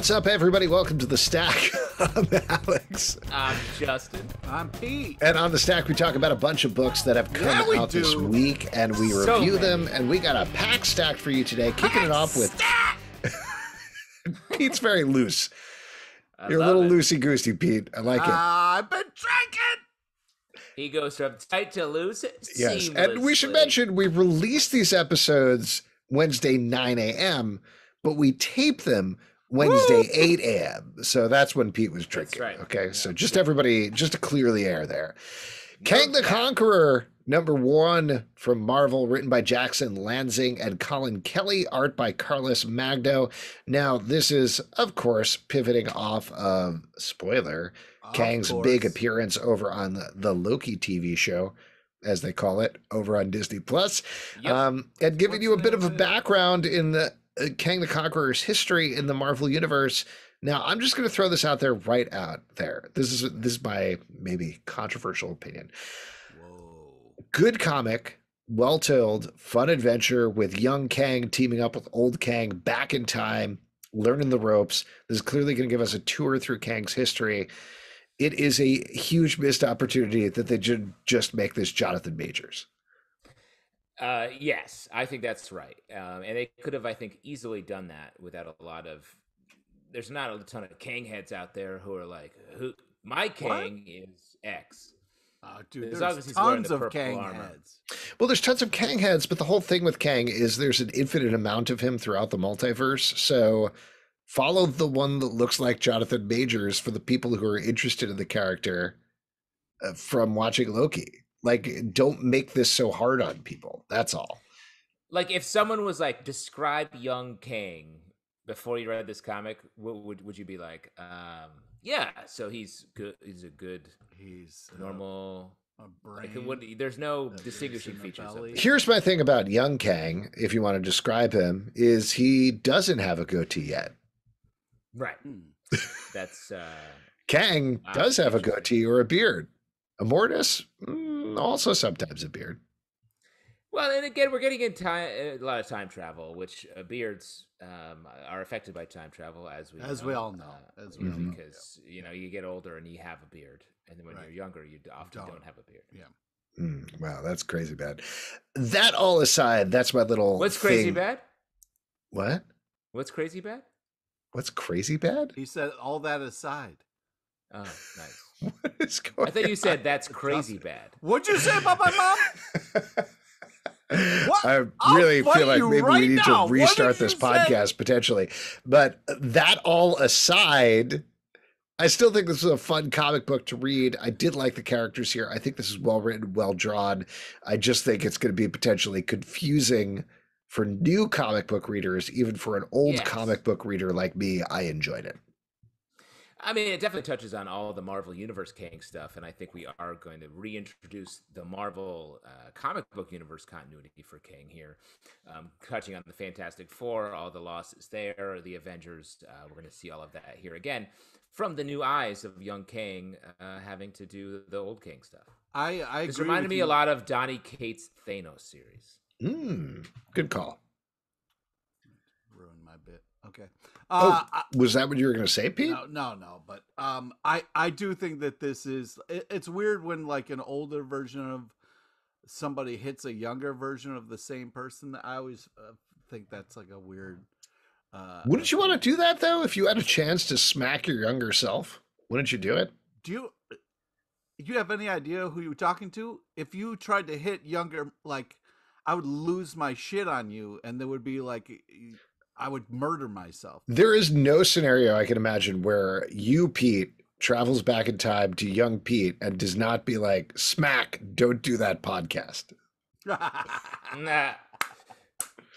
What's up, everybody? Welcome to The Stack. I'm Alex. I'm Justin. I'm Pete. And on The Stack, we talk about a bunch of books that have come out this week, and we review them, and we got a pack stacked for you today, kicking it off with... Pete's very loose. You're a little loosey-goosey, Pete. I like it. I've been drinking. He goes from tight to loose. Yes, and we should mention we release these episodes Wednesday 9 a.m., but we tape them Wednesday 8 a.m. So that's when Pete was drinking. That's right. Okay, so just everybody, just to clear the air there. Kang the Conqueror, #1 from Marvel, written by Jackson Lanzing and Collin Kelly, art by Carlos Magno. Now, this is, of course, pivoting off of, spoiler, Kang's big appearance over on the Loki TV show, as they call it, over on Disney+. Yep. And giving you a bit of a background in the Kang the Conqueror's history in the Marvel Universe. Now, I'm just going to throw this out there right out there. This is my maybe controversial opinion. Whoa. Good comic, well-told, fun adventure with young Kang teaming up with old Kang back in time, learning the ropes. This is clearly going to give us a tour through Kang's history. It is a huge missed opportunity that they just make this Jonathan Majors. Yes, I think that's right. And they could have, I think, easily done that without a lot of... There's not a ton of Kang heads out there who are like, my Kang is X. Dude, there's tons of Kang armor. heads. Well, there's tons of Kang heads, but the whole thing with Kang is there's an infinite amount of him throughout the multiverse. So follow the one that looks like Jonathan Majors for the people who are interested in the character from watching Loki. Like, don't make this so hard on people. That's all. Like, if someone was like, describe young Kang before you read this comic, what would you be like? Yeah, so he's good. He's a good. He's normal. A brain. Like, there's no distinguishing features. Here's my thing about young Kang, if you want to describe him, is he doesn't have a goatee yet. Right. That's Kang does have a goatee or a beard. Immortus, also sometimes a beard. Well, and again, we're getting into a lot of time travel, which beards are affected by time travel, as we all know. Because you get older and you have a beard, and then when you're younger, you often don't have a beard. Yeah. Wow, that's crazy bad. That all aside, that's my little. What's crazy bad? What? What's crazy bad? What's crazy bad? He said all that aside. Oh, nice. What is going on? I thought you said that's crazy bad. What'd you say about my mom? What? I really feel like maybe we need to restart this podcast say? Potentially. But that all aside, I still think this is a fun comic book to read. I did like the characters here. I think this is well written, well drawn. I just think it's going to be potentially confusing for new comic book readers. Even for an old comic book reader like me, I enjoyed it. I mean, it definitely touches on all the Marvel Universe Kang stuff, and I think we are going to reintroduce the Marvel comic book universe continuity for Kang here, touching on the Fantastic Four, all the losses there, the Avengers. We're going to see all of that here again from the new eyes of young Kang having to do the old Kang stuff. I agree. This reminded me a lot of Donny Cates' Thanos series. Good call. Ruined my bit. Okay. Was that what you were going to say, Pete? No. But I do think that this is. It's weird when like an older version of somebody hits a younger version of the same person. I always think that's like a weird. Wouldn't you want to do that though? If you had a chance to smack your younger self, wouldn't you do it? Do you have any idea who you're talking to? If you tried to hit younger, like I would lose my shit on you, and there would be like. I would murder myself. There is no scenario I can imagine where you, Pete, travels back in time to young Pete and does not be like, smack, don't do that podcast. Nah.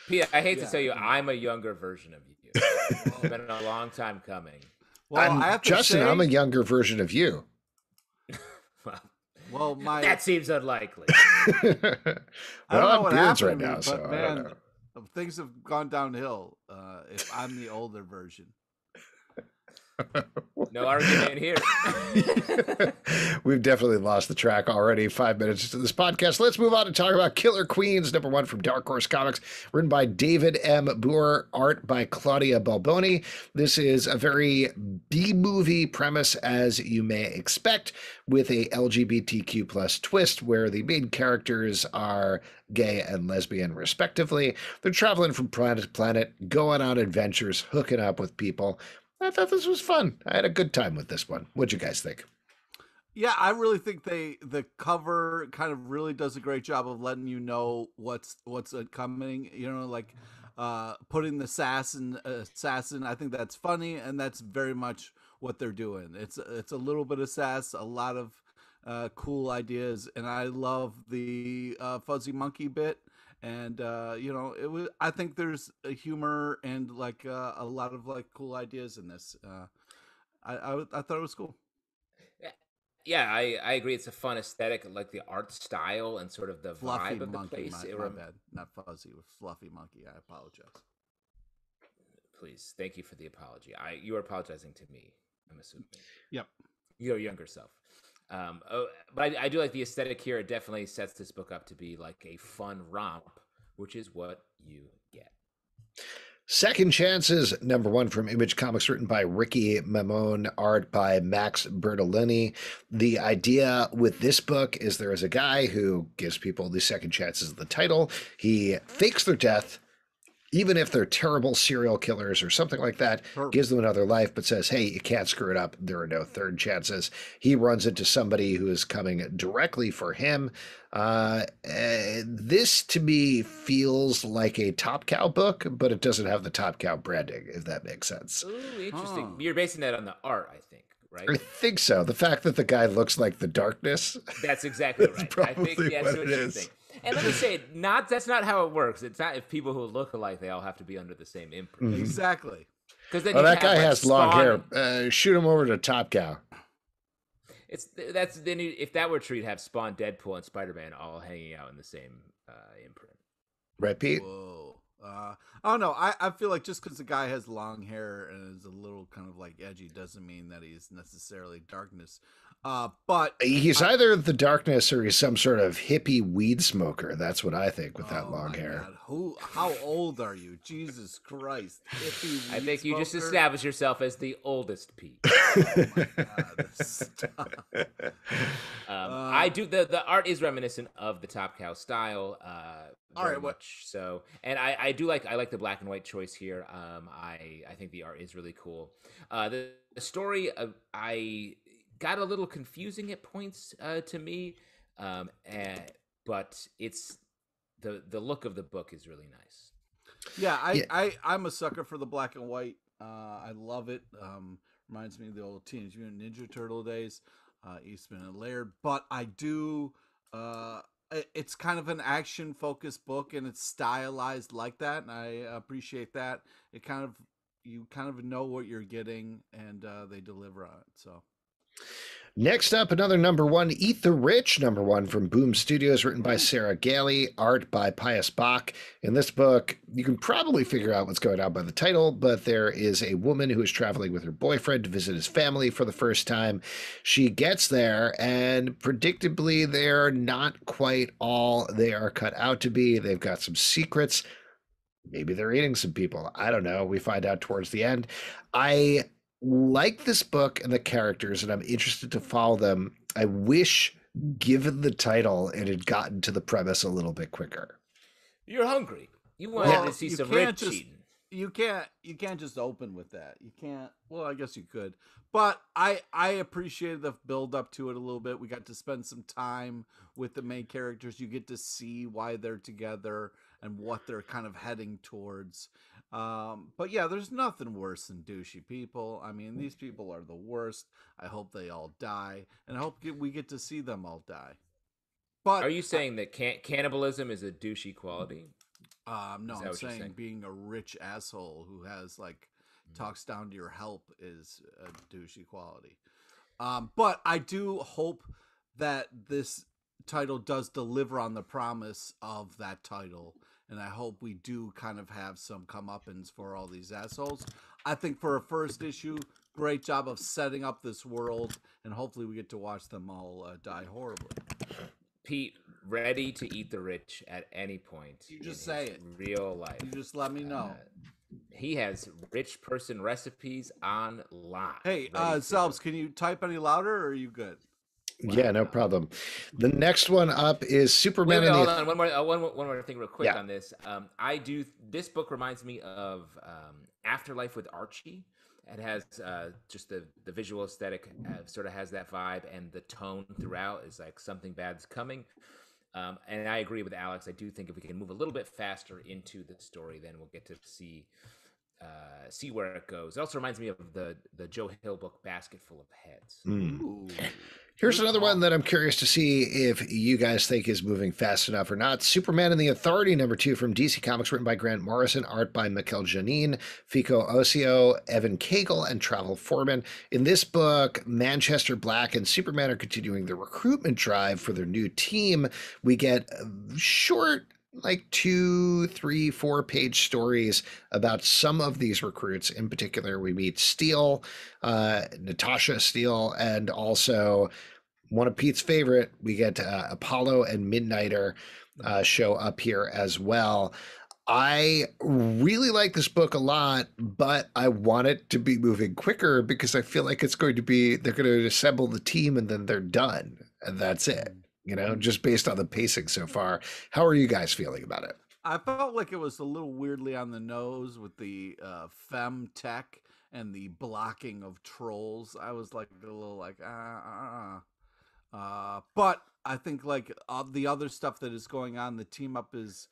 Pete, I hate to tell you, I'm a younger version of you. It's been a long time coming. Well, I have to Justin, say, I'm a younger version of you. Well, that seems unlikely. I'm beards right now, so I don't know. Things have gone downhill if I'm the older version. No argument here. We've definitely lost the track already. 5 minutes into this podcast. Let's move on and talk about Killer Queens, #1 from Dark Horse Comics, written by David M. Booher, art by Claudia Balboni. This is a very B-movie premise, as you may expect, with a LGBTQ plus twist where the main characters are gay and lesbian, respectively. They're traveling from planet to planet, going on adventures, hooking up with people. I thought this was fun. I had a good time with this one. What'd you guys think? Yeah, I really think the cover kind of really does a great job of letting you know what's coming. You know, like putting the assassin. I think that's funny, and that's very much what they're doing. It's a little bit of sass, a lot of cool ideas, and I love the fuzzy monkey bit. And you know, it was. I think there's a humor and like a lot of like cool ideas in this. I thought it was cool. Yeah, I agree. It's a fun aesthetic, like the art style and sort of the Fluffy vibe of the monkey, place. my bad, not fuzzy, with fluffy monkey. I apologize. Please, thank you for the apology. You are apologizing to me, I'm assuming. Yep. Your younger self. But I do like the aesthetic here. It definitely sets this book up to be like a fun romp, which is what you get. Second Chances, #1 from Image Comics, written by Ricky Mammone, art by Max Bertolini. The idea with this book is there is a guy who gives people the second chances of the title. He fakes their death, even if they're terrible serial killers or something like that, gives them another life, but says, hey, you can't screw it up. There are no third chances. He runs into somebody who is coming directly for him. This, to me, feels like a Top Cow book, but it doesn't have the Top Cow branding, if that makes sense. Ooh, interesting. You're basing that on the art, I think, right? I think so. The fact that the guy looks like the darkness. That's exactly right. Probably I think that's what what it you is. think. And let me say, that's not how it works. It's not if people who look alike, they all have to be under the same imprint. Mhm. Exactly. Because then that guy has long Spawn. hair. Shoot him over to Top Cow. If that were true, you'd have Spawn, Deadpool, and Spider-Man all hanging out in the same imprint. Right, Pete? Whoa. I don't know. I feel like just because the guy has long hair and is a little kind of like edgy doesn't mean that he's necessarily darkness. But he's either the darkness or he's some sort of hippie weed smoker. That's what I think with that long hair. God. How old are you? Jesus Christ. Hippie I think weed you just smoker? established yourself as the oldest Pete. Oh my God. Stop. I do the art is reminiscent of the Top Cow style. Very much so, and I like the black and white choice here. I think the art is really cool. The story I got a little confusing at points to me, but it's the look of the book is really nice. Yeah, I'm a sucker for the black and white. I love it. Reminds me of the old Teenage Mutant Ninja Turtle days, Eastman and Laird. But I do. It's kind of an action-focused book, and it's stylized like that, and I appreciate that. You kind of know what you're getting, and they deliver on it. So. Next up, another #1, Eat the Rich, #1 from Boom Studios, written by Sarah Gailey, art by Pius Bak. In this book, you can probably figure out what's going on by the title, but there is a woman who is traveling with her boyfriend to visit his family for the first time. She gets there, and predictably, they're not quite all they are cut out to be. They've got some secrets. Maybe they're eating some people. I don't know. We find out towards the end. I like this book and the characters, and I'm interested to follow them. I wish, given the title, it had gotten to the premise a little bit quicker. You're hungry. You wanted to see some rich eating. You can't just open with that. You can't. Well, I guess you could, but I appreciated the build up to it a little bit. We got to spend some time with the main characters. You get to see why they're together and what they're kind of heading towards. But yeah, there's nothing worse than douchey people. I mean, these people are the worst. I hope they all die, and I hope we get to see them all die. But are you saying that cannibalism is a douchey quality? No, I'm saying being a rich asshole who has talks down to your help is a douchey quality. But I do hope that this title does deliver on the promise of that title and I hope we do kind of have some comeuppance for all these assholes. I think for a first issue, great job of setting up this world, and hopefully we get to watch them all die horribly. Pete, ready to eat the rich at any point. You just say it. Real life. You just let me know. He has rich person recipes on lock. Hey, Selbs, can you type any louder, or are you good? Yeah, no problem. The next one up is Superman. Wait, hold on. One more thing real quick Yeah. on this. This book reminds me of Afterlife with Archie. It has just the visual aesthetic sort of has that vibe, and the tone throughout is like something bad's coming. And I agree with Alex. I do think if we can move a little bit faster into the story, then we'll get to see where it goes. It also reminds me of the Joe Hill book Basket Full of Heads. Ooh. Here's another one that I'm curious to see if you guys think is moving fast enough or not. Superman and the Authority, #2 from DC Comics, written by Grant Morrison, art by Mikel Janín, Fico Ossio, Evan Cagle, and Travel Foreman. In this book, Manchester Black and Superman are continuing the recruitment drive for their new team. We get short, like 2, 3, 4-page stories about some of these recruits. In particular, we meet Steele, Natasha Steele, and also one of Pete's favorite, we get Apollo and Midnighter show up here as well. I really like this book a lot, but I want it to be moving quicker because I feel like they're going to assemble the team and then they're done. And that's it. Just based on the pacing so far. How are you guys feeling about it? I felt like it was a little weirdly on the nose with the fem tech and the blocking of trolls. I was like a little like, but I think like the other stuff that is going on, the team up is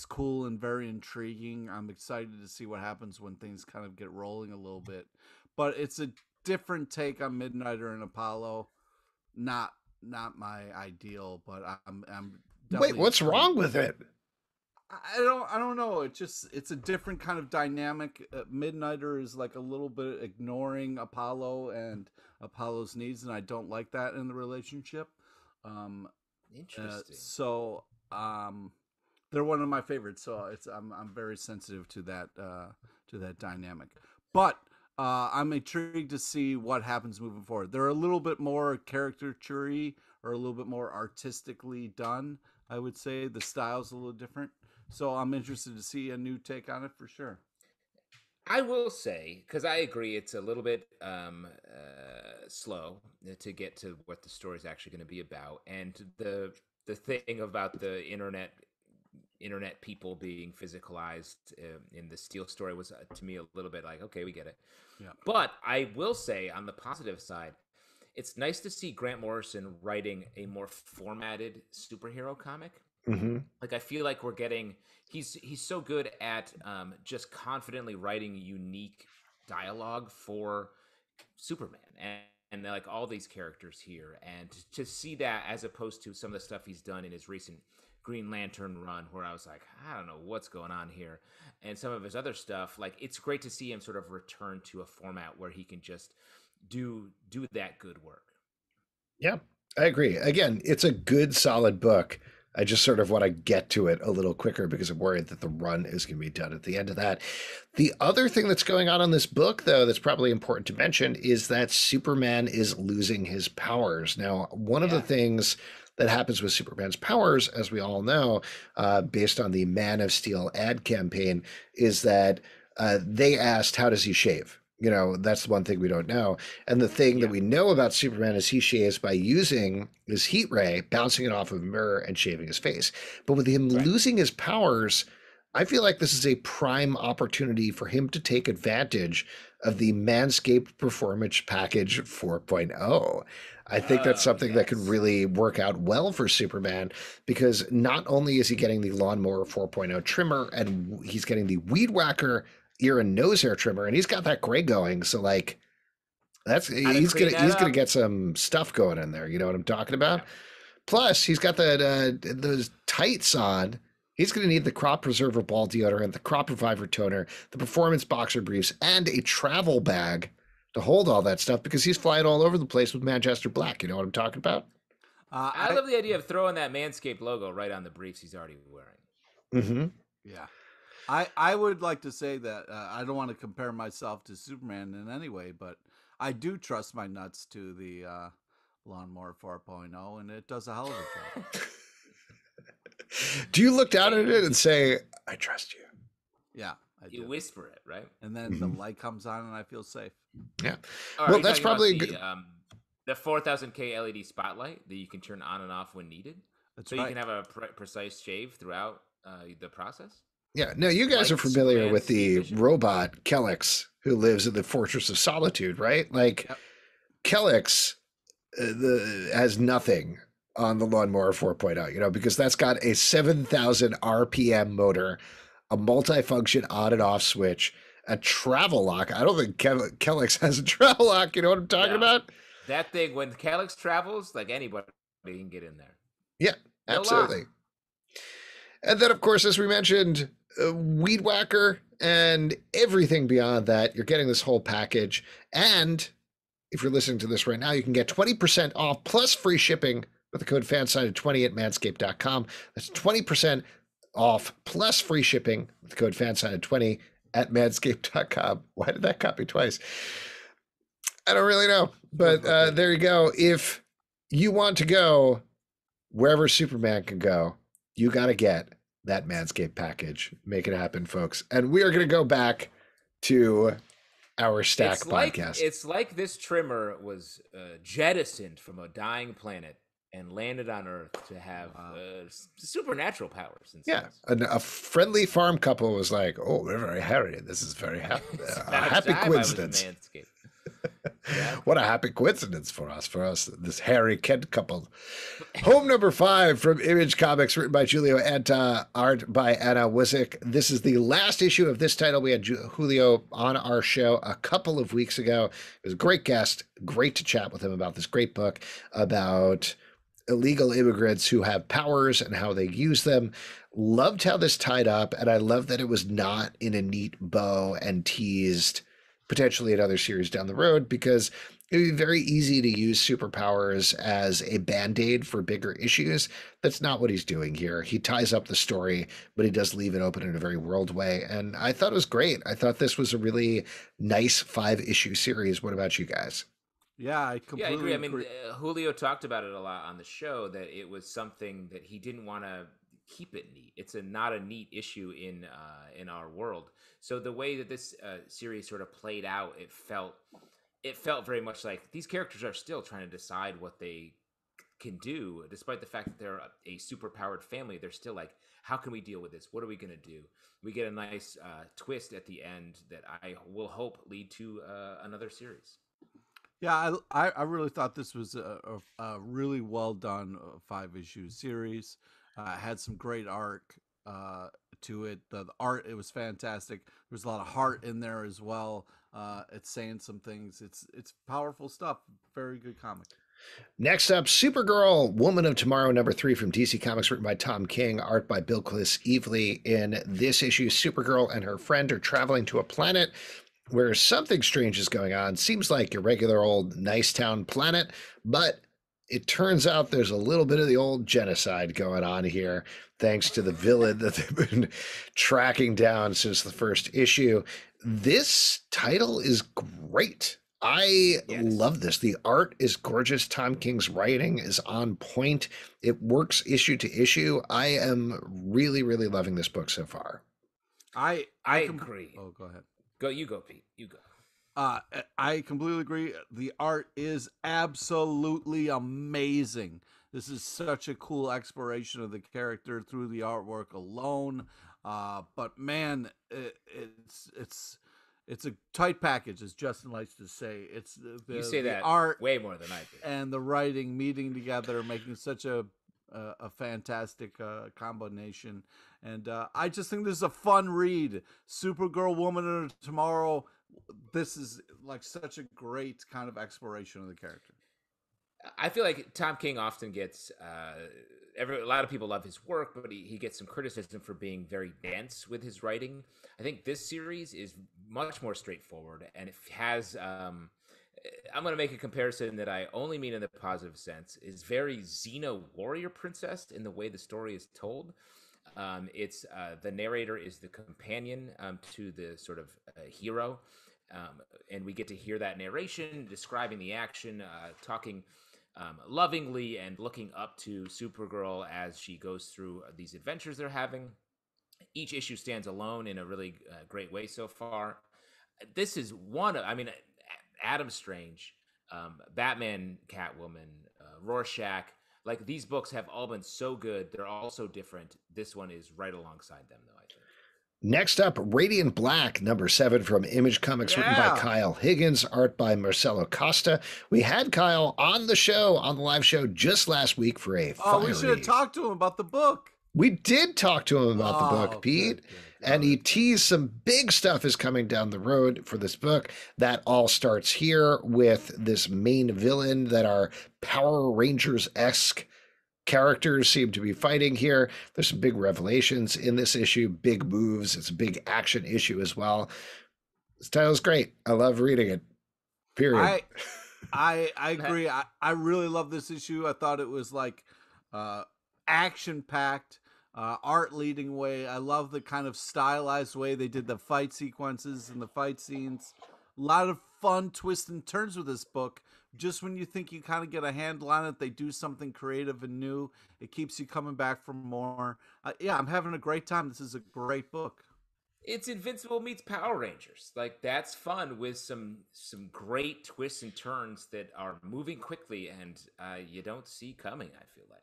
cool and very intriguing. I'm excited to see what happens when things kind of get rolling a little bit. But it's a different take on Midnighter and Apollo. Not my ideal, but I'm definitely. Wait, what's wrong with it? I don't know. It's a different kind of dynamic. Midnighter is like a little bit ignoring Apollo and Apollo's needs, and I don't like that in the relationship. Interesting. They're one of my favorites, so I'm very sensitive to that dynamic. But I'm intrigued to see what happens moving forward. They're a little bit more caricature-y or a little bit more artistically done, I would say. The style's a little different. So I'm interested to see a new take on it for sure. I will say, because I agree, it's a little bit slow to get to what the story is actually going to be about. And the thing about the internet people being physicalized in the Steel story was to me a little bit like, okay, we get it. Yeah. But I will say on the positive side, it's nice to see Grant Morrison writing a more formatted superhero comic. Mm-hmm. Like I feel like he's so good at just confidently writing unique dialogue for Superman and like all these characters here, and to see that as opposed to some of the stuff he's done in his recent Green Lantern run, where I was like, I don't know what's going on here, and some of his other stuff, like it's great to see him sort of return to a format where he can just do that good work. Yeah, I agree. Again, it's a good, solid book. I just sort of want to get to it a little quicker because I'm worried that the run is going to be done at the end of that. The other thing that's going on in this book, though, that's probably important to mention is that Superman is losing his powers. Now, one of the things that happens with Superman's powers, as we all know, based on the Man of Steel ad campaign, is that they asked, how does he shave? That's the one thing we don't know. And the thing that we know about Superman is he shaves by using his heat ray, bouncing it off of a mirror and shaving his face. But with him losing his powers, I feel like this is a prime opportunity for him to take advantage of the Manscaped Performance Package 4.0. I think that's something that could really work out well for Superman, because not only is he getting the Lawnmower 4.0 trimmer, and he's getting the Weed Whacker ear and nose hair trimmer, and he's got that gray going. So like he's gonna get some stuff going in there. You know what I'm talking about? Yeah. Plus, he's got those tights on. He's going to need the Crop Preserver ball deodorant, the Crop Reviver toner, the Performance boxer briefs, and a travel bag to hold all that stuff, because he's flying all over the place with Manchester Black. You know what I'm talking about? I love the idea of throwing that Manscaped logo right on the briefs he's already wearing. Mm-hmm. Yeah. I would like to say that I don't want to compare myself to Superman in any way, but I do trust my nuts to the Lawnmower 4.0, and it does a hell of a job. Do you look down at it and say, I trust you? Yeah, I do. You whisper it, right? And then the light comes on, and I feel safe. Yeah. Well, that's probably the 4000K LED spotlight that you can turn on and off when needed. That's so right. You can have a precise shave throughout the process. Yeah. No, you guys are familiar with the robot Kellex who lives in the Fortress of Solitude, right? Like, Kellex has nothing on the Lawnmower 4.0, because that's got a 7,000 RPM motor, a multifunction on and off switch, a travel lock. I don't think Kellex has a travel lock. You know what I'm talking about? That thing, when Kellex travels, like anybody can get in there. Yeah, absolutely. And then, of course, as we mentioned, Weed Whacker and everything beyond that, you're getting this whole package. And if you're listening to this right now, you can get 20% off plus free shipping with the code FANSIDED20 at manscaped.com. That's 20% off plus free shipping with the code FANSIDED20 at manscaped.com. Why did that copy twice? I don't really know. But there you go. If you want to go wherever Superman can go, you got to get that Manscaped package. Make it happen, folks. And we are going to go back to our Stack podcast. It's like this trimmer was jettisoned from a dying planet and landed on Earth to have supernatural powers. Yeah, a friendly farm couple was like, "Oh, we're very hairy. This is very happy. A happy coincidence." Yeah. What a happy coincidence for us, this hairy Kent couple. Home number 5 from Image Comics, written by Julio, Anta, art by Anna Wieszczyk. This is the last issue of this title. We had Julio on our show a couple of weeks ago. It was a great guest. Great to chat with him about this great book about illegal immigrants who have powers and how they use them. Loved how this tied up, and I love that it was not in a neat bow and teased potentially another series down the road, because it would be very easy to use superpowers as a band-aid for bigger issues. That's not what he's doing here. He ties up the story, but he does leave it open in a very world way. And I thought it was great. I thought this was a really nice 5-issue series. What about you guys? Yeah, I completely agree. I mean, Julio talked about it a lot on the show, that it was something that he didn't want to keep it neat. It's not a neat issue in our world. So the way that this series sort of played out, it felt very much like these characters are still trying to decide what they can do, despite the fact that they're a super-powered family. They're still like, how can we deal with this? What are we going to do? We get a nice twist at the end that I will hope lead to another series. Yeah, I really thought this was a really well done 5-issue series. Had some great arc to it. The art, it was fantastic. There was a lot of heart in there as well. It's saying some things. It's powerful stuff. Very good comic. Next up, Supergirl, Woman of Tomorrow, number 3 from DC Comics, written by Tom King, art by Bilquis Evely. In this issue, Supergirl and her friend are traveling to a planet where something strange is going on. Seems like your regular old nice town planet, but it turns out there's a little bit of the old genocide going on here, thanks to the villain that they've been tracking down since the first issue. This title is great. I love this. The art is gorgeous. Tom King's writing is on point. It works issue to issue. I am really, really loving this book so far. I agree. Oh, go ahead. You go, Pete. You go. I completely agree. The art is absolutely amazing. This is such a cool exploration of the character through the artwork alone. But man, it's a tight package, as Justin likes to say. It's you say the that art way more than I do, and the writing meeting together, making such a fantastic combination. And I just think this is a fun read. Supergirl, Woman of Tomorrow. This is like such a great kind of exploration of the character. I feel like Tom King often gets a lot of people love his work, but he gets some criticism for being very dense with his writing. I think this series is much more straightforward, and it has I'm going to make a comparison that I only mean in the positive sense, is very Xena Warrior Princess in the way the story is told. It's the narrator is the companion to the sort of hero, and we get to hear that narration describing the action, talking lovingly and looking up to Supergirl as she goes through these adventures they're having. Each issue stands alone in a really great way so far. This is one of, I mean, Adam Strange, Batman, Catwoman, Rorschach. Like, these books have all been so good. They're all so different. This one is right alongside them, though, I think. Next up, Radiant Black, number 7 from Image Comics, written by Kyle Higgins, art by Marcelo Costa. We had Kyle on the show, on the live show just last week for a fiery... we should have talked to him about the book. We did talk to him about the book, Pete. Good. And he teased some big stuff is coming down the road for this book. That all starts here with this main villain that are Power Rangers-esque characters seem to be fighting here. There's some big revelations in this issue, big moves. It's a big action issue as well. This title is great. I love reading it. Period. I agree. I really love this issue. I thought it was like action-packed. Art leading way. I love the kind of stylized way they did the fight sequences and the fight scenes. A lot of fun twists and turns with this book. Just when you think you kind of get a handle on it, they do something creative and new. It keeps you coming back for more. Yeah, I'm having a great time. This is a great book. It's Invincible meets Power Rangers. Like, that's fun with some great twists and turns that are moving quickly and you don't see coming, I feel like.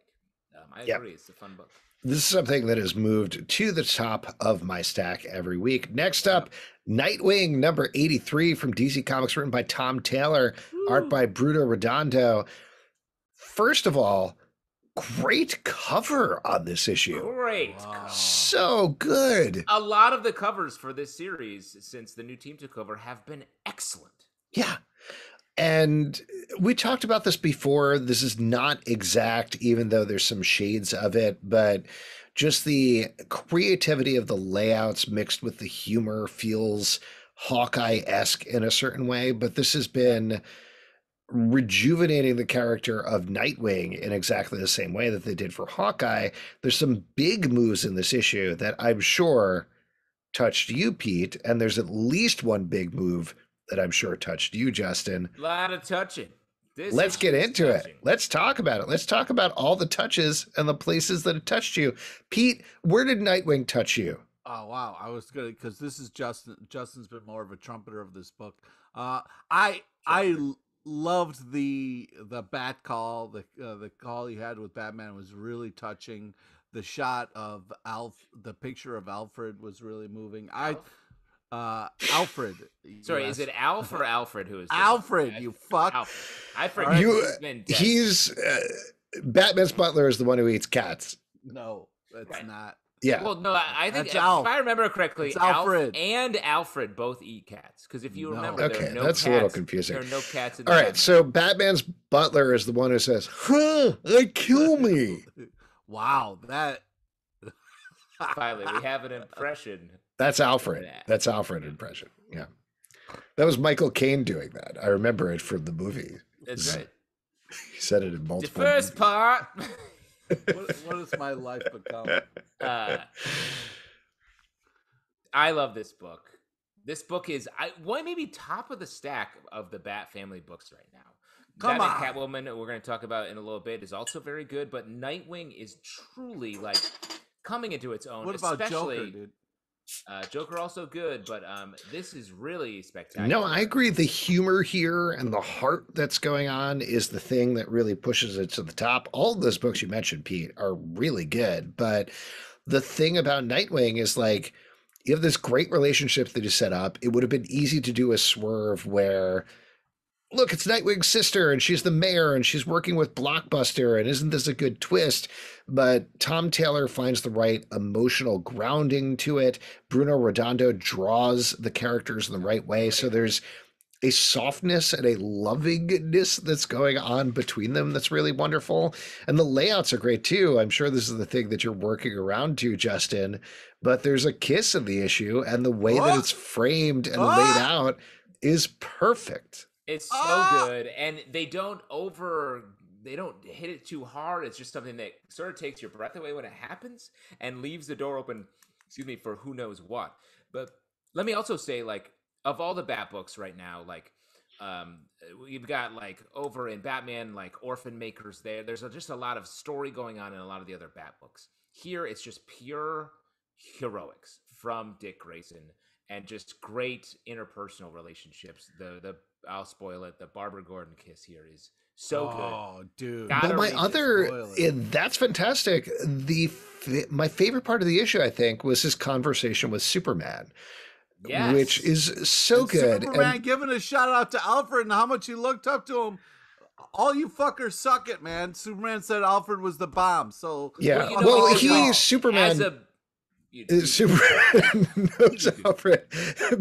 I agree. It's a fun book. This is something that has moved to the top of my stack every week. Next up, Nightwing, number 83 from DC Comics, written by Tom Taylor, art by Bruno Redondo. First of all, great cover on this issue. Great. Wow. So good. A lot of the covers for this series, since the new team took over, have been excellent. Yeah. And we talked about this before. This is not exact, even though there's some shades of it, but just the creativity of the layouts mixed with the humor feels Hawkeye-esque in a certain way. But this has been rejuvenating the character of Nightwing in exactly the same way that they did for Hawkeye. There's some big moves in this issue that I'm sure touched you, Pete, and there's at least one big move that I'm sure touched you, Justin. A lot of touching. Let's get into it. Let's talk about it. Let's talk about all the touches and the places that it touched you. Pete, where did Nightwing touch you? Oh, wow. I was good because this is Justin. Justin's been more of a trumpeter of this book. I loved the bat call. The call he had with Batman was really touching. The shot of the picture of Alfred was really moving. Alfred. Sorry, is it Alf or Alfred who is Alfred? You fuck. Alfred. I forget. He's Batman's butler is the one who eats cats. No, that's not. Yeah. Well, no, I think if I remember correctly, it's Alfred and Alfred both eat cats. Because if you remember, okay, there are no that's cats, a little confusing. There are no cats in All right, so Batman's butler is the one who says, "Huh, kill me." Wow, that. Finally, we have an impression. That's Alfred. That's Alfred impression. Yeah. That was Michael Caine doing that. I remember it from the movie. That's right. He said it in multiple. The first part. What has my life become? I love this book. This book is maybe top of the stack of the Bat family books right now. Come on. Catwoman, we're going to talk about in a little bit, is also very good, but Nightwing is truly like coming into its own. What about Joker, dude? Joker also good, but this is really spectacular. No, I agree. The humor here and the heart that's going on is the thing that really pushes it to the top. All of those books you mentioned, Pete, are really good, but the thing about Nightwing is like you have this great relationship that you set up. It would have been easy to do a swerve where, look, it's Nightwing's sister and she's the mayor and she's working with Blockbuster and isn't this a good twist? But Tom Taylor finds the right emotional grounding to it. Bruno Redondo draws the characters in the right way. So there's a softness and a lovingness that's going on between them that's really wonderful. And the layouts are great too. I'm sure this is the thing that you're working around to, Justin, but there's a kiss in the issue and the way that it's framed and laid out is perfect. It's so good, and they don't they don't hit it too hard. It's just something that sort of takes your breath away when it happens and leaves the door open, for who knows what. But let me also say, like, of all the Bat books right now, like, we've got, like, over in Batman, like, Orphan Makers there's just a lot of story going on in a lot of the other Bat books. Here, it's just pure heroics from Dick Grayson and just great interpersonal relationships. I'll spoil it. The Barbara Gordon kiss here is so good. Oh, dude. That's fantastic. My favorite part of the issue, I think, was his conversation with Superman. Yes. Which is so good. Superman giving a shout out to Alfred and how much he looked up to him. All you fuckers suck it, man. Superman said Alfred was the bomb. So yeah, Superman. Superman knows Alfred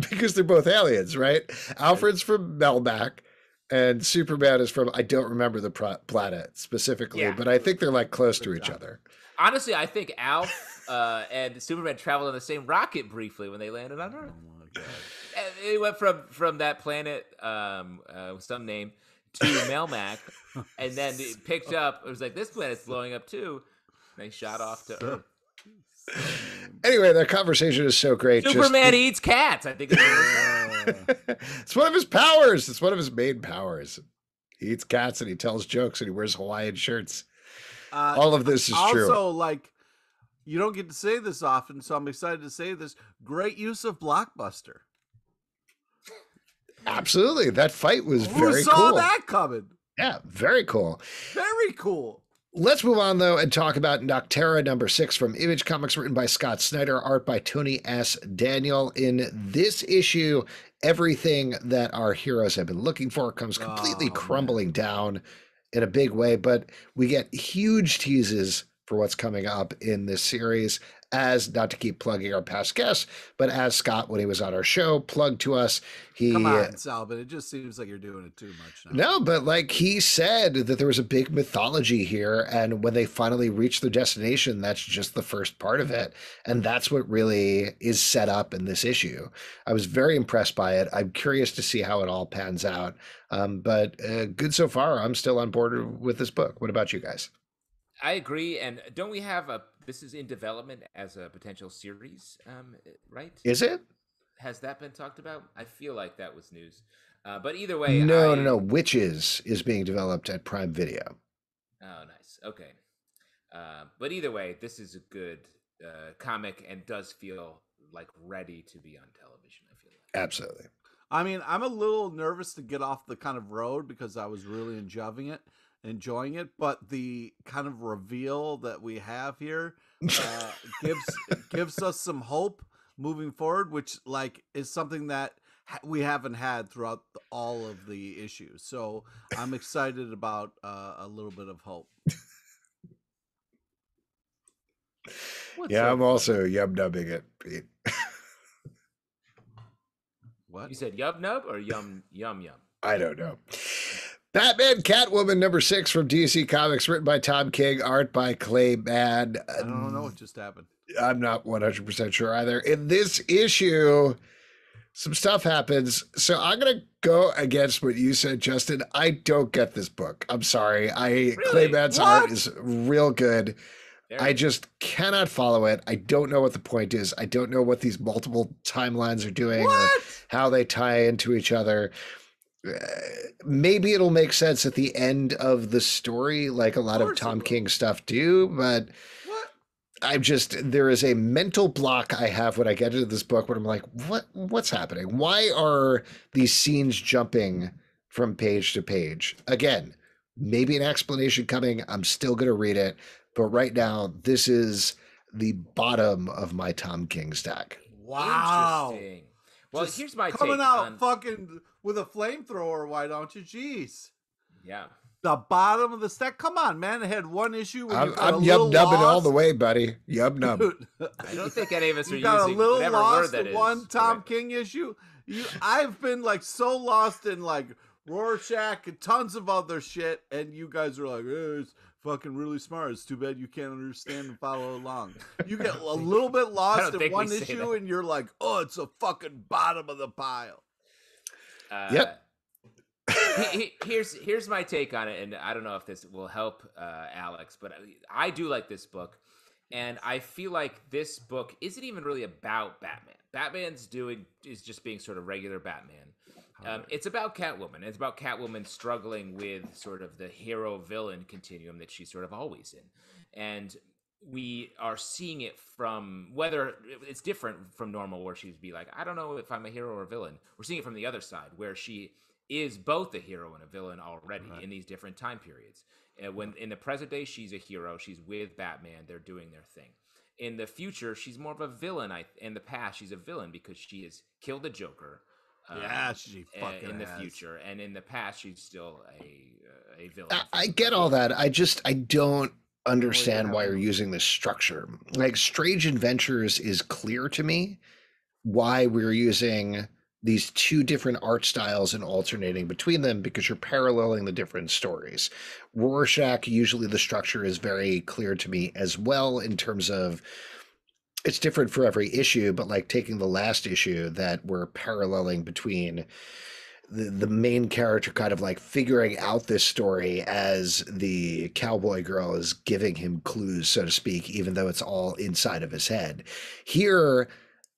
because they're both aliens, right? Alfred's from Melmac, and Superman is from, I don't remember the planet specifically, but I think they're like close to each other. Honestly, I think Alf and Superman traveled on the same rocket briefly when they landed on Earth. Oh my god! And they went from that planet, with some name, to Melmac, and then it picked up. It was like, this planet's blowing up too. And they shot off to Earth. Anyway, that conversation is so great. Superman eats cats. I think it's one of his powers. It's one of his main powers. He eats cats and he tells jokes and he wears Hawaiian shirts. All of this is true. Also, like, you don't get to say this often, so I'm excited to say this. Great use of Blockbuster. Absolutely. That fight was very cool. Who saw that coming? Yeah, very cool. Very cool. Let's move on, though, and talk about Nocterra #6 from Image Comics, written by Scott Snyder, art by Tony S. Daniel. In this issue, everything that our heroes have been looking for comes completely crumbling down in a big way, but we get huge teases for what's coming up in this series, as, not to keep plugging our past guests, but as Scott, when he was on our show, plugged to us. Come on, Sal, but it just seems like you're doing it too much now. No, but like he said that there was a big mythology here, and when they finally reach their destination, that's just the first part of it, and that's what really is set up in this issue. I was very impressed by it. I'm curious to see how it all pans out, but good so far. I'm still on board with this book. What about you guys? I agree, and don't we have this is in development as a potential series, right? Is it? Has that been talked about? I feel like that was news. But either way... No. Witches is being developed at Prime Video. Oh, nice. Okay. But either way, this is a good comic and does feel like ready to be on television, I feel like. Absolutely. I mean, I'm a little nervous to get off the kind of road because I was really enjoying it, but the kind of reveal that we have here gives us some hope moving forward, which like is something that we haven't had throughout all of the issues. So I'm excited about a little bit of hope. I'm also yum-nubbing it, Pete. What? You said yum-nub or yum? I don't know. Batman Catwoman #6 from DC Comics, written by Tom King, art by Clay Mann. I don't know what just happened. I'm not 100% sure either. In this issue, some stuff happens. So I'm going to go against what you said, Justin. I don't get this book. I'm sorry. Really? Clay Mann's art is real good. I just cannot follow it. I don't know what the point is. I don't know what these multiple timelines are doing or how they tie into each other. Maybe it'll make sense at the end of the story, like a lot of Tom King stuff do, but there is a mental block I have when I get into this book when I'm like, what's happening? Why are these scenes jumping from page to page? Again, maybe an explanation coming. I'm still going to read it, but right now this is the bottom of my Tom King stack. Wow. Interesting. Well, here's my coming take out on... fucking with a flamethrower. Why don't you? Jeez. Yeah. The bottom of the stack. Come on, man. I had one issue. I'm yub-nubbing all the way, buddy. Yub-nub. I don't think any of us are using got a little whatever lost word that in is. One Tom King issue. I've been like so lost in like Rorschach and tons of other shit, and you guys are like, it's fucking really smart. It's too bad you can't understand and follow along. You get a little bit lost in one issue, and you're like, oh, it's a fucking bottom of the pile. Yep. Here's my take on it, and I don't know if this will help Alex, but I do like this book, and I feel like this book isn't even really about Batman. Batman's is just being sort of regular Batman. It's about Catwoman. It's about Catwoman struggling with sort of the hero-villain continuum that she's sort of always in, and we are seeing it from whether it's different from normal, where she'd be like, I don't know if I'm a hero or a villain. We're seeing it from the other side, where she is both a hero and a villain already in these different time periods. When in the present day, she's a hero. She's with Batman. They're doing their thing. In the future, she's more of a villain. In the past, she's a villain because she has killed the Joker. She fucking in the has. future, and in the past, she's still a villain. I get all that. I don't understand why you're using this structure. Like Strange Adventures is clear to me why we're using these two different art styles and alternating between them, because you're paralleling the different stories. Rorschach, usually the structure is very clear to me as well, in terms of it's different for every issue, but like taking the last issue that we're paralleling between the main character kind of like figuring out this story as the cowboy girl is giving him clues, so to speak, even though it's all inside of his head. Here,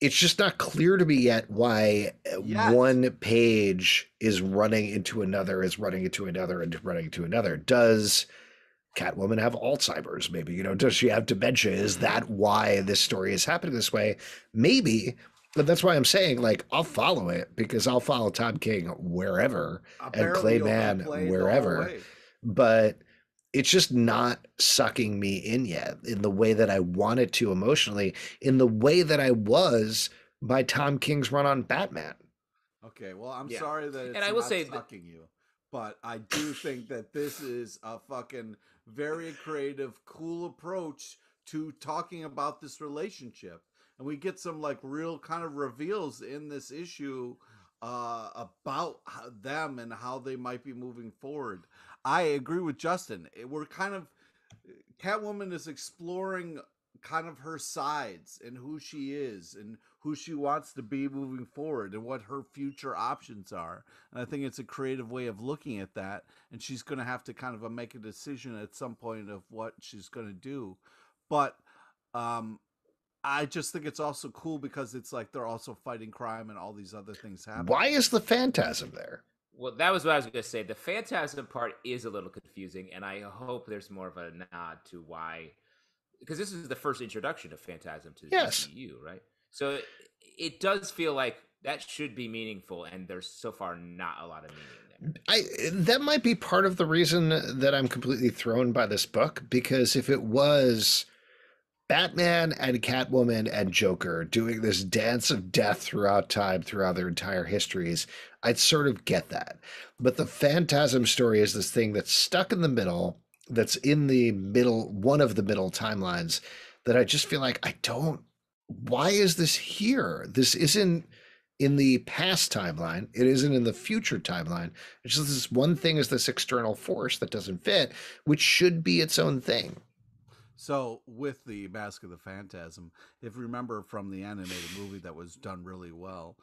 it's just not clear to me yet why one page is running into another, is running into another, and running into another. Does Catwoman have Alzheimer's? Maybe, does she have dementia? Is that why this story is happening this way? Maybe. But that's why I'm saying, like, I'll follow it, because I'll follow Tom King wherever and Clayman wherever. But it's just not sucking me in yet in the way that I want it to emotionally, in the way that I was by Tom King's run on Batman. Okay, well, I'm sorry that it's not sucking you, but I do think that this is a fucking very creative, cool approach to talking about this relationship. And we get some like real kind of reveals in this issue about them and how they might be moving forward. I agree with Justin. We're kind of, Catwoman is exploring kind of her sides and who she is and who she wants to be moving forward and what her future options are. And I think it's a creative way of looking at that. And she's going to have to kind of make a decision at some point of what she's going to do. But I just think it's also cool because it's like they're also fighting crime and all these other things happen. Why is the Phantasm there? Well, that was what I was going to say. The Phantasm part is a little confusing, and I hope there's more of a nod to why, because this is the first introduction of Phantasm to the DCU, right? So it does feel like that should be meaningful, and there's so far not a lot of meaning there. That might be part of the reason that I'm completely thrown by this book, because if it was Batman and Catwoman and Joker doing this dance of death throughout time, throughout their entire histories, I'd sort of get that. But the Phantasm story is this thing that's stuck in the middle, that's in the middle, one of the middle timelines, that I just feel like why is this here? This isn't in the past timeline. It isn't in the future timeline. It's just this one thing is this external force that doesn't fit, which should be its own thing. So with the Mask of the Phantasm, if you remember from the animated movie that was done really well,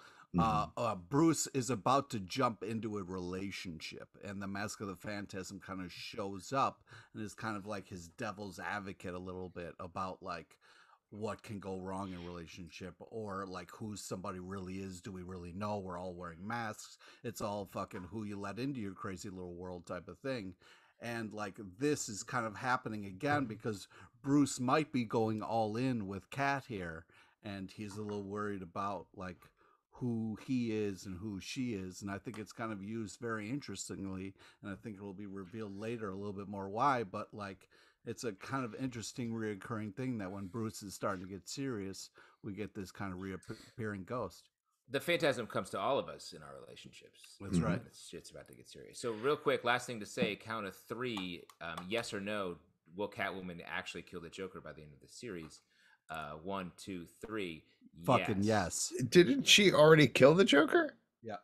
Bruce is about to jump into a relationship, and the Mask of the Phantasm kind of shows up and is kind of like his devil's advocate a little bit about like what can go wrong in a relationship, or like who somebody really is. Do we really know? We're all wearing masks. It's all fucking who you let into your crazy little world type of thing. And like this is kind of happening again because Bruce might be going all in with Cat here, and he's a little worried about like who he is and who she is. And I think it's kind of used very interestingly, and I think it will be revealed later a little bit more why, but like it's a kind of interesting reoccurring thing that when Bruce is starting to get serious, we get this kind of reappearing ghost. The Phantasm comes to all of us in our relationships. That's right. It's about to get serious. So real quick, last thing to say, count of three, yes or no, will Catwoman actually kill the Joker by the end of the series? 1, 2, 3. Fucking yes. Didn't she already kill the Joker? Yeah.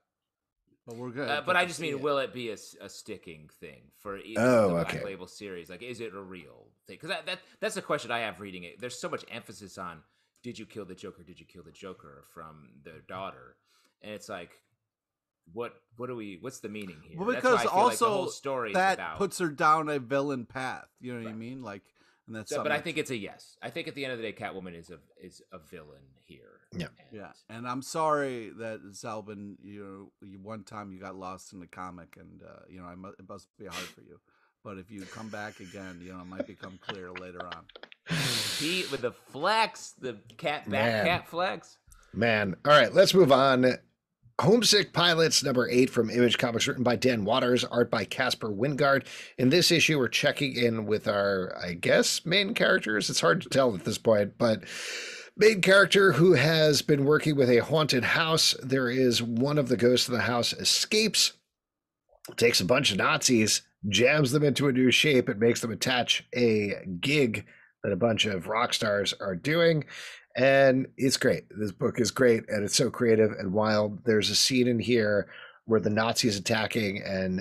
But we're good. But I just mean, will it be a sticking thing for the Black Label series? Like, is it a real thing? Because that's the question I have reading it. There's so much emphasis on, did you kill the Joker? Did you kill the Joker from their daughter? And it's like, what's the meaning here? Well, because that's why I feel also like the whole story that is about, puts her down a villain path. You know what I mean? Like, and that's but I think it's a yes. I think at the end of the day, Catwoman is a villain here. Yeah. Yeah, and I'm sorry that Zalbin, you one time you got lost in the comic, and it must be hard for you. But if you come back again, it might become clear later on. Pete with the flex, the cat flex. Man, all right, let's move on. Homesick Pilots number 8 from Image Comics, written by Dan Waters, art by Casper Wingard. In this issue, we're checking in with our, I guess, main characters. It's hard to tell at this point, but main character who has been working with a haunted house. There is one of the ghosts of the house escapes, takes a bunch of Nazis, jams them into a new shape, and makes them attach a gig that a bunch of rock stars are doing. And it's great. This book is great, and it's so creative and wild. There's a scene in here where the Nazis attacking and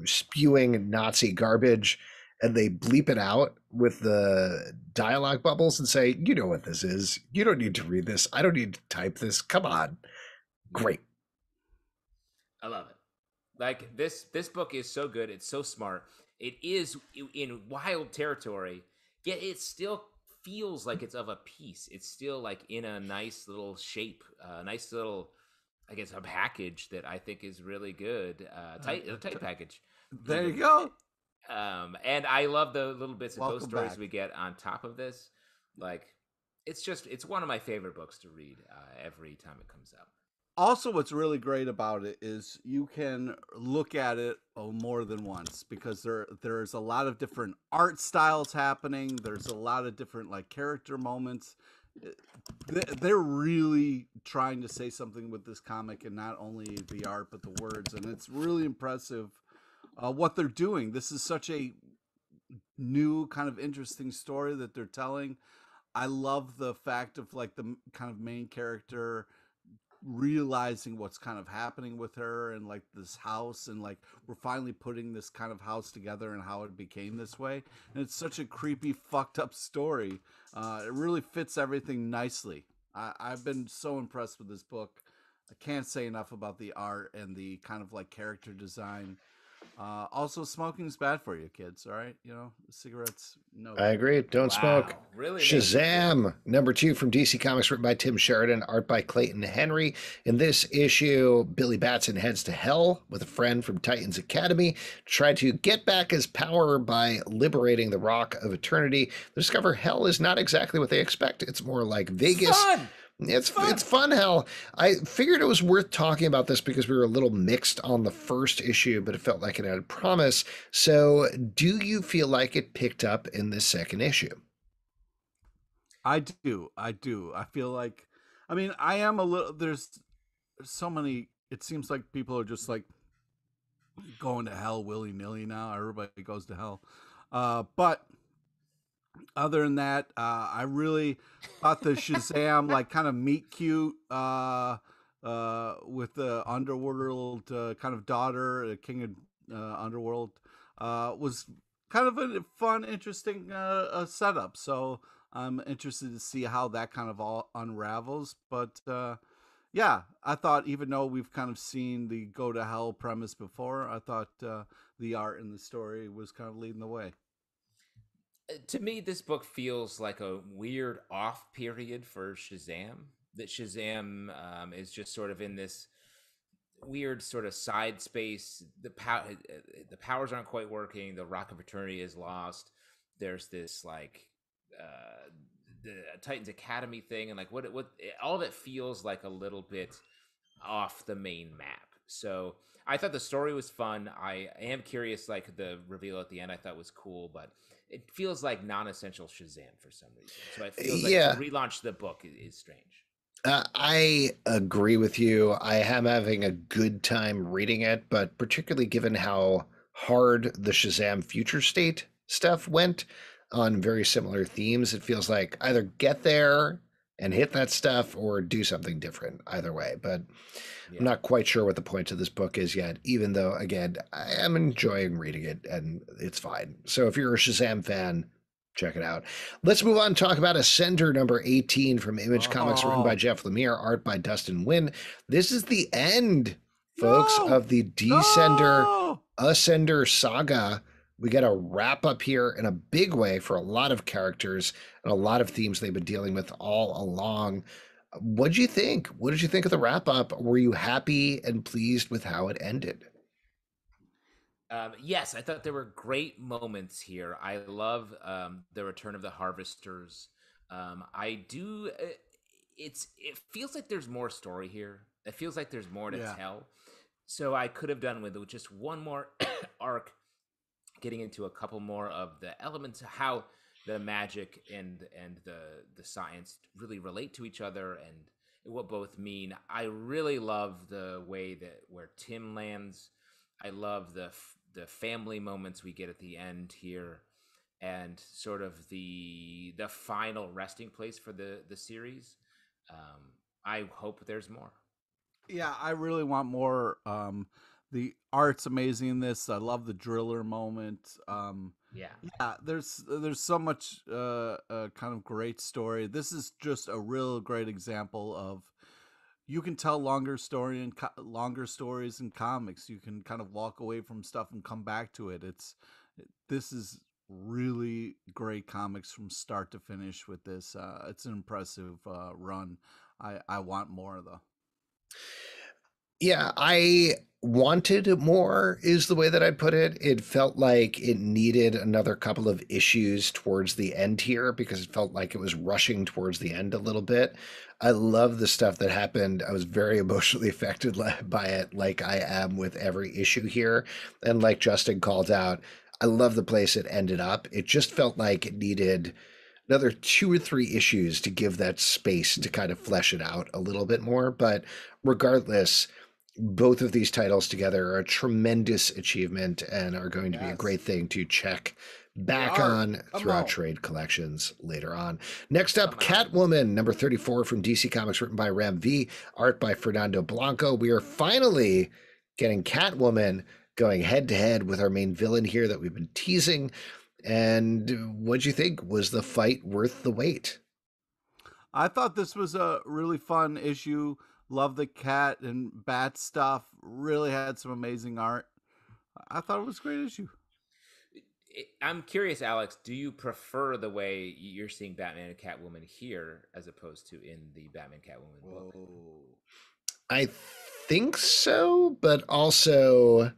spewing Nazi garbage, and they bleep it out with the dialogue bubbles and say, you know what this is. You don't need to read this. I don't need to type this. Come on. Great. I love it. Like, this book is so good. It's so smart. It is in wild territory, yet it still feels like it's of a piece. It's still like in a nice little shape, a nice little, I guess, a package that I think is really good. Tight package. There you go. And I love the little bits of Welcome ghost stories back. we get on top of this. Like, it's one of my favorite books to read every time it comes out. Also, what's really great about it is you can look at it more than once, because there's a lot of different art styles happening. There's a lot of different character moments. They're really trying to say something with this comic, and not only the art but the words. And it's really impressive what they're doing. This is such a new kind of interesting story that they're telling. I love the fact of the kind of main character realizing what's kind of happening with her, and this house, and we're finally putting this kind of house together and how it became this way. And it's such a creepy, fucked up story. It really fits everything nicely. I've been so impressed with this book. I can't say enough about the art and the kind of character design. Also, smoking's bad for you, kids. All right, cigarettes. No, I agree. Don't smoke. Really? Shazam, number 2 from DC Comics, written by Tim Sheridan, art by Clayton Henry. In this issue, Billy Batson heads to hell with a friend from Titans Academy to try to get back his power by liberating the Rock of Eternity. They discover hell is not exactly what they expect. It's more like Vegas. Fun! It's fun hell. I figured it was worth talking about this because we were a little mixed on the first issue, but it felt like it had promise. So do you feel like it picked up in this second issue? I do. I feel like, I am a little, there's so many, it seems like people are just going to hell willy-nilly now. Everybody goes to hell. But other than that, I really thought the Shazam kind of meet cute with the underworld kind of daughter, the king of underworld, was kind of a fun, interesting setup. So I'm interested to see how that kind of all unravels. But yeah, I thought, even though we've kind of seen the go to hell premise before, I thought the art in the story was kind of leading the way. To me, this book feels like a weird off period for Shazam. That Shazam is just sort of in this weird sort of side space. The powers aren't quite working. The Rock of Eternity is lost. There's this the Titans Academy thing, and what all of it feels like a little bit off the main map. So I thought the story was fun. I am curious, the reveal at the end I thought was cool, but it feels like non-essential Shazam for some reason. So I feel like to relaunch the book is strange. I agree with you. I am having a good time reading it, but particularly given how hard the Shazam Future State stuff went on very similar themes, it feels like either get there and hit that stuff or do something different either way. But I'm not quite sure what the point of this book is yet, even though, again, I am enjoying reading it and it's fine. So if you're a Shazam fan, check it out. Let's move on and talk about Ascender number 18 from Image Comics, written by Jeff Lemire, art by Dustin Nguyen. This is the end folks, No! of the Descender Ascender saga. We get a wrap up here in a big way for a lot of characters and a lot of themes they've been dealing with all along. What did you think? What did you think of the wrap up? Were you happy and pleased with how it ended? Yes, I thought there were great moments here. I love the return of the harvesters. I do. It feels like there's more story here. It feels like there's more to tell. So I could have done with just one more arc, getting into a couple more of the elements of how the magic and the science really relate to each other and what both mean. I really love the way that where Tim lands. I love the family moments we get at the end here, and sort of the final resting place for the series. I hope there's more. Yeah, I really want more. The art's amazing in this. I love the driller moment. Yeah, there's so much kind of great story. This is just a real great example of you can tell longer stories in comics. You can kind of walk away from stuff and come back to it. This is really great comics from start to finish with this. It's an impressive run. I want more though. Yeah, I wanted more, is the way that I'd put it. It felt like it needed another couple of issues towards the end here because it felt like it was rushing towards the end a little bit. I love the stuff that happened. I was very emotionally affected by it, like I am with every issue here. And like Justin called out, I love the place it ended up. It just felt like it needed another 2 or 3 issues to give that space to kind of flesh it out a little bit more. But regardless, both of these titles together are a tremendous achievement and are going to be a great thing to check back on throughout trade collections later on. Next up, Catwoman, number 34 from DC Comics, written by Ram V, art by Fernando Blanco. We are finally getting Catwoman going head to head with our main villain here that we've been teasing. And what'd you think? Was the fight worth the wait? I thought this was a really fun issue. Love the cat and bat stuff. Really had some amazing art. I thought it was a great issue. I'm curious, Alex, do you prefer the way you're seeing Batman and Catwoman here as opposed to in the Batman Catwoman book? I think so, but also,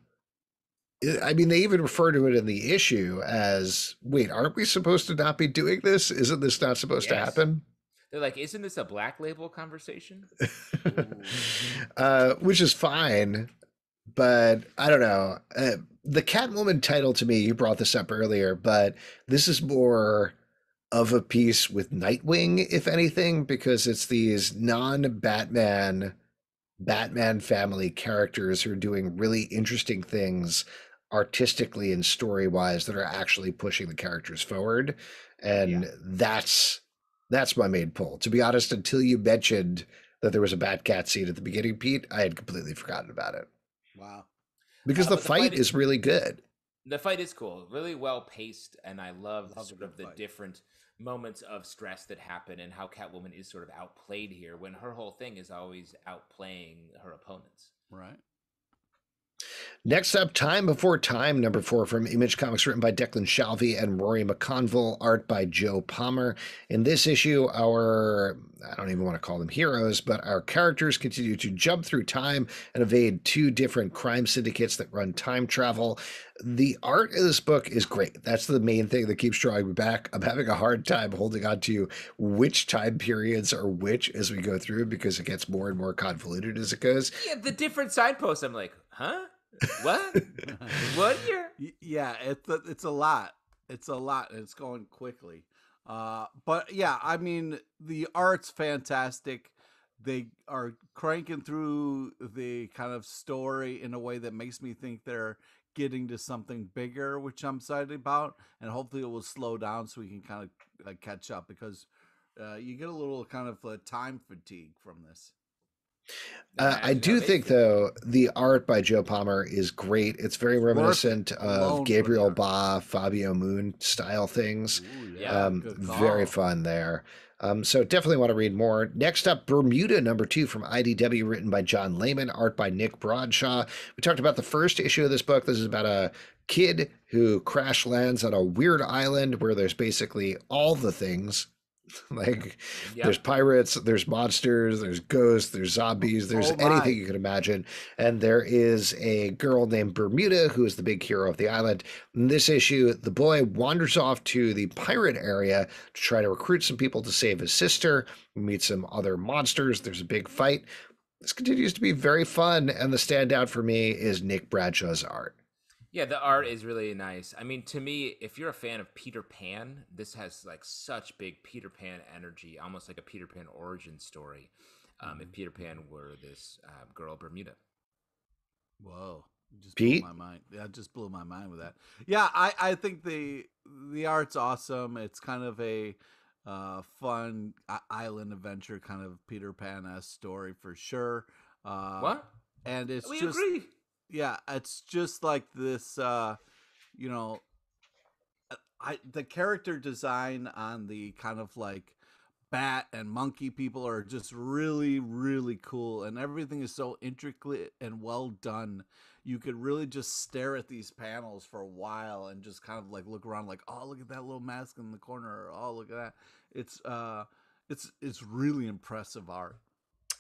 I mean, they even refer to it in the issue as, wait, aren't we supposed to not be doing this? Isn't this not supposed to happen? They're like, isn't this a Black Label conversation? Which is fine, but I don't know. The Catwoman title to me, you brought this up earlier, but this is more of a piece with Nightwing, if anything, because it's these non-Batman Batman family characters who are doing really interesting things artistically and story-wise that are actually pushing the characters forward. And that's my main pull. To be honest, until you mentioned that there was a Batcat scene at the beginning, Pete, I had completely forgotten about it. Wow. Because the fight is really good. The fight is cool, really well paced, and I love sort of the different moments of stress that happen and how Catwoman is sort of outplayed here when her whole thing is always outplaying her opponents. Right. Next up, Time Before Time, number 4 from Image Comics, written by Declan Shalvey and Rory McConville, art by Joe Palmer. In this issue, I don't even want to call them heroes, but our characters continue to jump through time and evade 2 different crime syndicates that run time travel. The art in this book is great. That's the main thing that keeps drawing me back. I'm having a hard time holding on to which time periods are which as we go through because it gets more and more convoluted as it goes. Yeah, the different signposts, I'm like, huh? What? What year? Yeah, it's a lot. It's a lot, and it's going quickly. But yeah, I mean, the art's fantastic. They are cranking through the kind of story in a way that makes me think they're getting to something bigger, which I'm excited about. And hopefully it will slow down so we can kind of catch up because you get a little kind of time fatigue from this. I do think, though, the art by Joe Palmer is great. It's very reminiscent of Gabriel Ba, Fabio Moon style things. Ooh, yeah, very fun there. So definitely want to read more. Next up, Bermuda #2 from IDW, written by John Layman, art by Nick Bradshaw. We talked about the first issue of this book. This is about a kid who crash lands on a weird island where there's basically all the things. Like there's pirates, there's monsters, there's ghosts, there's zombies, there's anything you can imagine. And there is a girl named Bermuda who is the big hero of the island. In this issue, the boy wanders off to the pirate area to try to recruit some people to save his sister. We meet some other monsters. There's a big fight. This continues to be very fun. And the standout for me is Nick Bradshaw's art. Yeah, the art is really nice. I mean, to me, if you're a fan of Peter Pan, this has like such big Peter Pan energy, almost like a Peter Pan origin story. If Peter Pan were this girl, Bermuda. Whoa. Just Pete? blew my mind. Yeah, it just blew my mind with that. Yeah, I think the art's awesome. It's kind of a fun island adventure, kind of Peter Pan-esque story for sure. What? And it's we just... agree. Yeah, it's just like this, the character design on the kind of like bat and monkey people are just really, really cool. And everything is so intricate and well done. You could really just stare at these panels for a while and just kind of like look around like, oh, look at that little mask in the corner. Or, oh, look at that. It's really impressive art.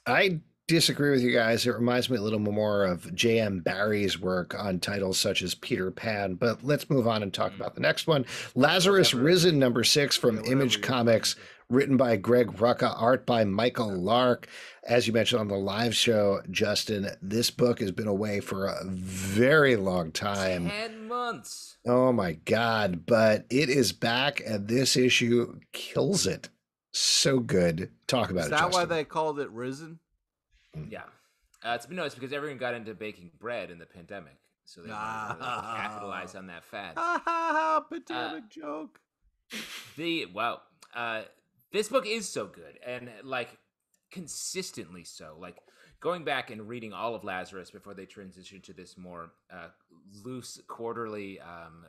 I disagree with you guys. It reminds me a little more of J.M. Barrie's work on titles such as Peter Pan, but let's move on and talk about the next one. Lazarus Risen #6 from Image Comics, written by Greg Rucka, art by Michael Lark. As you mentioned on the live show, Justin, this book has been away for a very long time. 10 months. Oh my God, but it is back and this issue kills it. So good. Talk about it, Justin. Is that why they called it Risen? Yeah. It's because everyone got into baking bread in the pandemic. So they wanted to really capitalize on that fad. Pandemic joke. This book is so good and like consistently so. Like going back and reading all of Lazarus before they transitioned to this more loose quarterly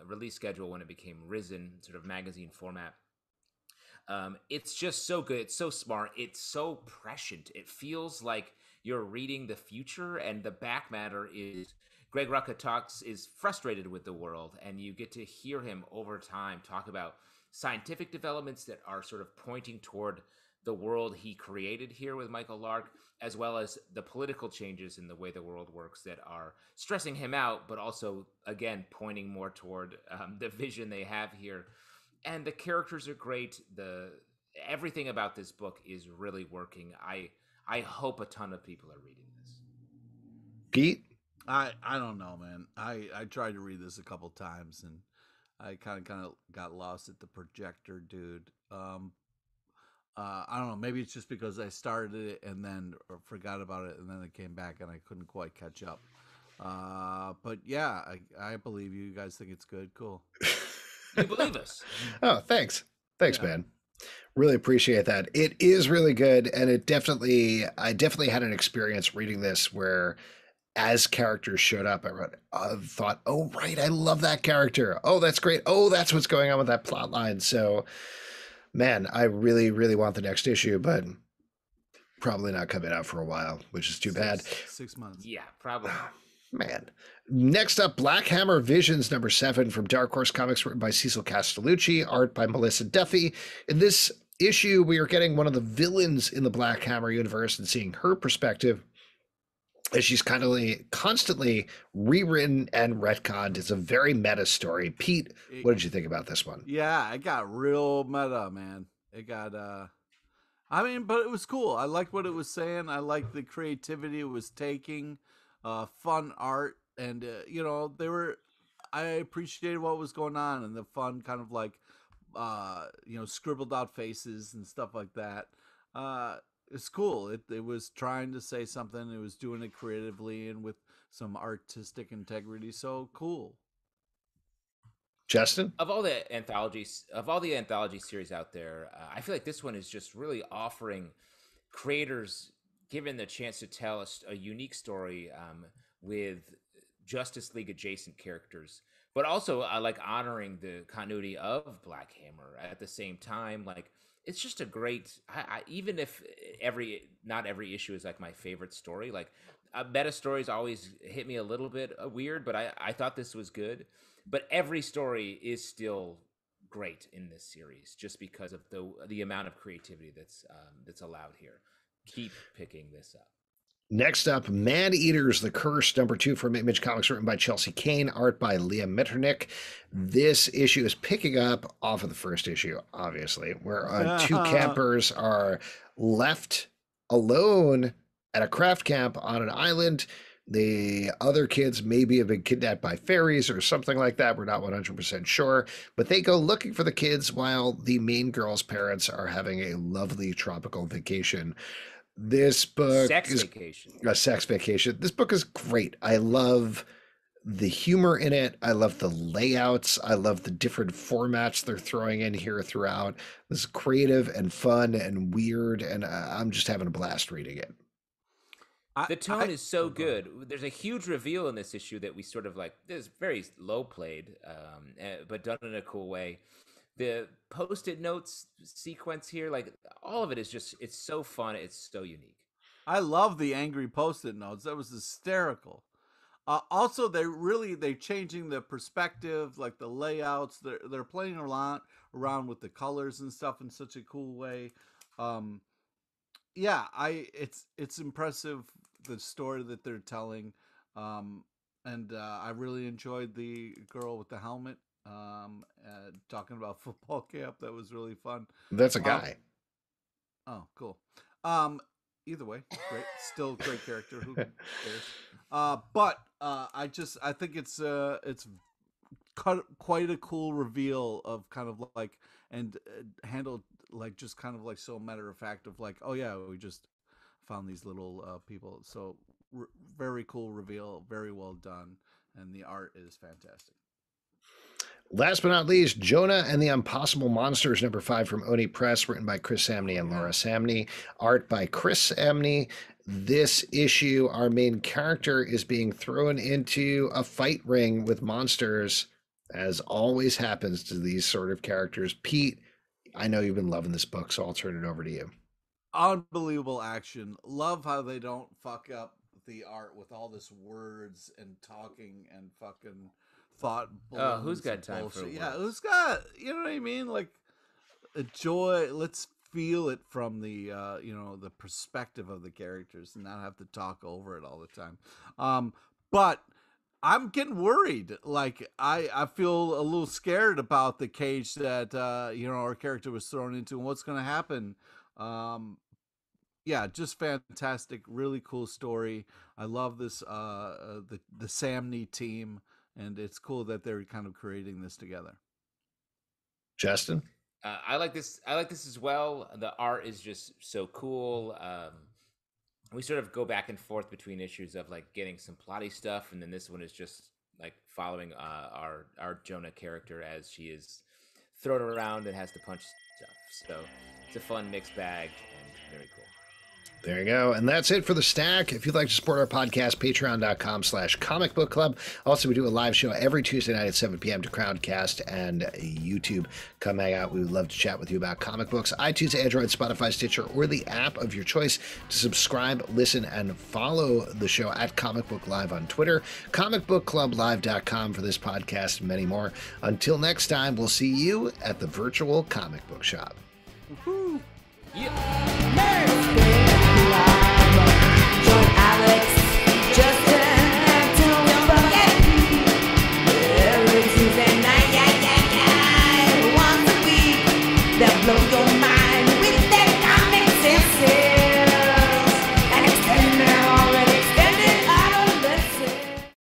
release schedule when it became Risen, sort of magazine format. It's just so good. It's so smart. It's so prescient. It feels like you're reading the future, and the back matter is Greg Rucka is frustrated with the world, and you get to hear him over time talk about scientific developments that are sort of pointing toward the world he created here with Michael Lark, as well as the political changes in the way the world works that are stressing him out, but also, again, pointing more toward the vision they have here. And the characters are great. Everything about this book is really working. I hope a ton of people are reading this. Pete? I don't know, man. I tried to read this a couple times and I kind of got lost at the projector, dude. I don't know. Maybe it's just because I started it and then forgot about it, and then it came back and I couldn't quite catch up. But yeah, I believe you. You guys think it's good. Cool. You believe us. Oh, thanks. Thanks, man. Really appreciate that. It is really good. And I definitely had an experience reading this where as characters showed up, I thought, oh, right, I love that character. Oh, that's great. Oh, that's what's going on with that plot line. So, man, I really, really want the next issue, but probably not coming out for a while, which is too bad. 6 months. Yeah, probably. Man. Next up, Black Hammer Visions #7 from Dark Horse Comics, written by Cecil Castellucci, art by Melissa Duffy. In this issue, we are getting one of the villains in the Black Hammer universe and seeing her perspective as she's constantly rewritten and retconned. It's a very meta story. Pete, what did you think about this one? Yeah, it got real meta, man. It got, but it was cool. I liked what it was saying. I liked the creativity it was taking, fun art. And, I appreciated what was going on and the fun kind of like, scribbled out faces and stuff like that. It's cool. It was trying to say something. It was doing it creatively and with some artistic integrity. So cool. Justin? Of all the anthology series out there, I feel like this one is just really offering creators given the chance to tell a unique story with Justice League adjacent characters, but also like honoring the continuity of Black Hammer at the same time. Like, it's just a great. Even if not every issue is like my favorite story, like meta stories always hit me a little bit weird, but I thought this was good. But every story is still great in this series, just because of the amount of creativity that's allowed here. Keep picking this up. Next up, Man Eaters, The Curse, #2 from Image Comics, written by Chelsea Kane, art by Leah Metternich. This issue is picking up off of the first issue, obviously, where two campers are left alone at a craft camp on an island. The other kids maybe have been kidnapped by fairies or something like that. We're not 100% sure. But they go looking for the kids while the main girl's parents are having a lovely tropical vacation. This book is a sex vacation. This book is great. I love the humor in it. I love the layouts. I love the different formats they're throwing in here throughout. This is creative and fun and weird, and I'm just having a blast reading it. The tone is so good. There's a huge reveal in this issue that we sort of like. This is very low played, but done in a cool way. The Post-it notes sequence here, like all of it is just, it's so fun. It's so unique. I love the angry Post-it notes. That was hysterical. Also, they're changing the perspective, like the layouts. They're playing around with the colors and stuff in such a cool way. It's impressive, the story that they're telling. And I really enjoyed the girl with the helmet. Talking about football camp, that was really fun. That's a guy. Oh, cool. Either way, great, still great character. Who cares? But I think it's quite a cool reveal of kind of like, and handled like just kind of like so matter of fact of like, oh yeah, we just found these little people. So very cool reveal, very well done, and the art is fantastic. Last but not least, Jonah and the Impossible Monsters, #5 from Oni Press, written by Chris Samney and Laura Samney, art by Chris Samney. This issue, our main character is being thrown into a fight ring with monsters, as always happens to these sort of characters. Pete, I know you've been loving this book, so I'll turn it over to you. Unbelievable action. Love how they don't fuck up the art with all this words and talking and fucking thought. Who's got time bullshit. For yeah, who's got, you know what I mean? Like, enjoy. Let's feel it from the the perspective of the characters and not have to talk over it all the time. But I'm getting worried. Like, I feel a little scared about the cage that our character was thrown into and what's going to happen. Just fantastic, really cool story. I love this the Samney team. And it's cool that they're kind of creating this together. Justin? I like this. I like this as well. The art is just so cool. We sort of go back and forth between issues of like getting some plotty stuff, and then this one is just like following our Jonah character as she is thrown around and has to punch stuff. So it's a fun mixed bag and very cool. There you go. And that's it for the stack. If you'd like to support our podcast, patreon.com/Comic Book Club. Also, we do a live show every Tuesday night at 7 p.m. to Crowdcast and YouTube. Come hang out. We would love to chat with you about comic books. iTunes, Android, Spotify, Stitcher, or the app of your choice to subscribe, listen, and follow the show at Comic Book Live on Twitter. comicbookclublive.com for this podcast and many more. Until next time, we'll see you at the virtual comic book shop. Woo-hoo. Yeah.